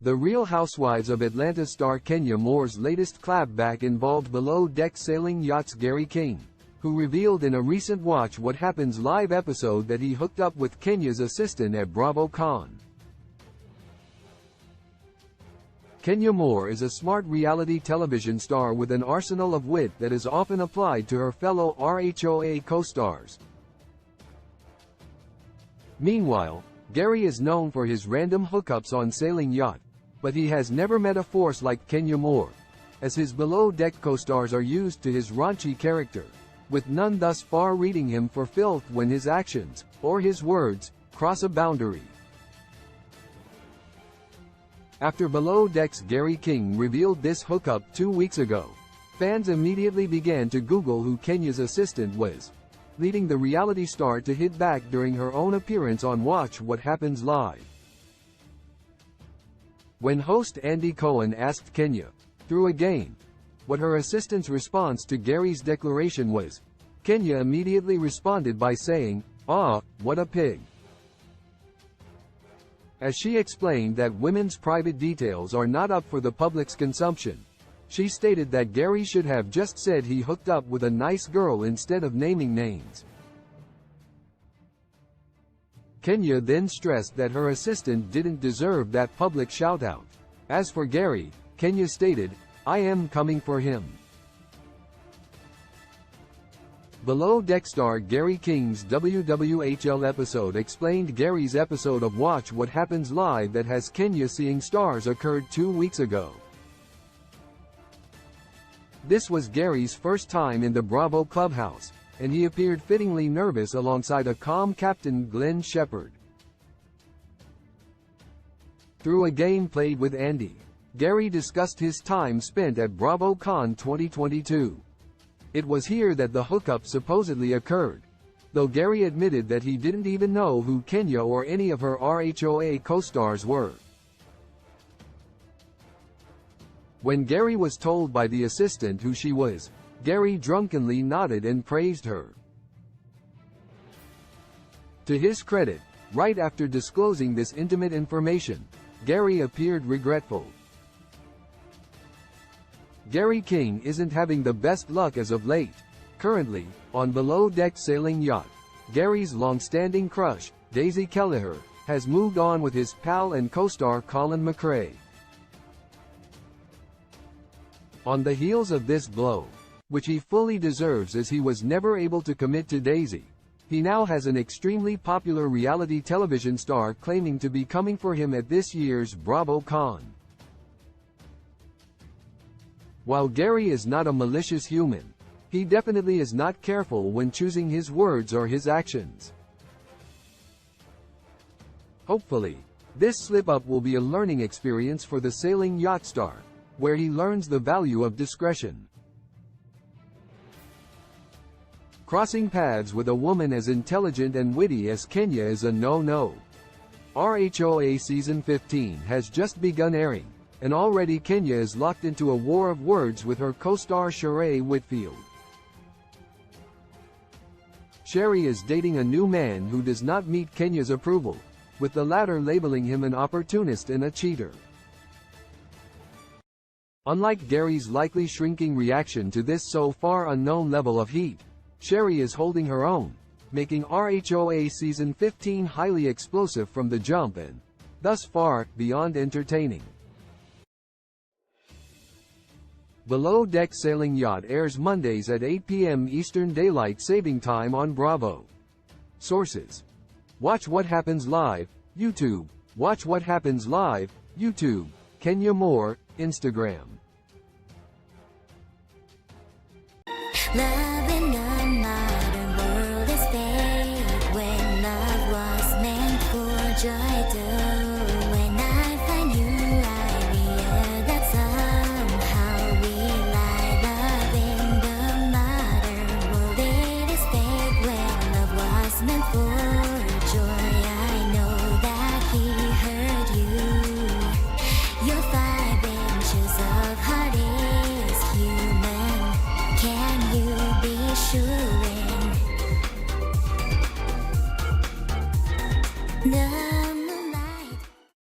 The Real Housewives of Atlanta star Kenya Moore's latest clapback involved below-deck sailing yacht's Gary King, who revealed in a recent Watch What Happens Live episode that he hooked up with Kenya's assistant at BravoCon. Kenya Moore is a smart reality television star with an arsenal of wit that is often applied to her fellow RHOA co-stars. Meanwhile, Gary is known for his random hookups on sailing yacht, but he has never met a force like Kenya Moore, as his below-deck co-stars are used to his raunchy character, with none thus far reading him for filth when his actions, or his words, cross a boundary. After Below Deck's Gary King revealed this hookup 2 weeks ago, fans immediately began to Google who Kenya's assistant was, leading the reality star to hit back during her own appearance on Watch What Happens Live. When host Andy Cohen asked Kenya, through a game, what her assistant's response to Gary's declaration was, Kenya immediately responded by saying, "Ah, what a pig." As she explained that women's private details are not up for the public's consumption, she stated that Gary should have just said he hooked up with a nice girl instead of naming names. Kenya then stressed that her assistant didn't deserve that public shout-out. As for Gary, Kenya stated, "I am coming for him." Below Deck star Gary King's WWHL episode explained Gary's episode of Watch What Happens Live that has Kenya seeing stars occurred 2 weeks ago. This was Gary's first time in the Bravo clubhouse, and he appeared fittingly nervous alongside a calm Captain Glenn Shepard. Through a game played with Andy, Gary discussed his time spent at BravoCon 2022. It was here that the hookup supposedly occurred, though Gary admitted that he didn't even know who Kenya or any of her RHOA co-stars were. When Gary was told by the assistant who she was, Gary drunkenly nodded and praised her. To his credit, right after disclosing this intimate information, Gary appeared regretful. Gary King isn't having the best luck as of late. Currently, on below-deck sailing yacht, Gary's long-standing crush, Daisy Kelleher, has moved on with his pal and co-star Colin McRae. On the heels of this blow, which he fully deserves as he was never able to commit to Daisy, he now has an extremely popular reality television star claiming to be coming for him at this year's BravoCon. While Gary is not a malicious human, he definitely is not careful when choosing his words or his actions. Hopefully, this slip-up will be a learning experience for the sailing yacht star, where he learns the value of discretion. Crossing paths with a woman as intelligent and witty as Kenya is a no-no. RHOA Season 15 has just begun airing, and already Kenya is locked into a war of words with her co-star Sheree Whitfield. Sheree is dating a new man who does not meet Kenya's approval, with the latter labeling him an opportunist and a cheater. Unlike Gary's likely shrinking reaction to this so far unknown level of heat, Sheree is holding her own, making RHOA Season 15 highly explosive from the jump and, thus far, beyond entertaining. Below Deck Sailing Yacht airs Mondays at 8 p.m. Eastern Daylight Saving Time on Bravo. Sources: Watch What Happens Live, YouTube. Watch What Happens Live, YouTube. Kenya Moore, Instagram. Love in a modern world is fake when love was meant for joy too. When I find you, I realize that somehow we lie. Love in the modern world it is fake when love was meant for joy. I know that he hurt you. Your 5 inches of heart is human. Can you be sure? No.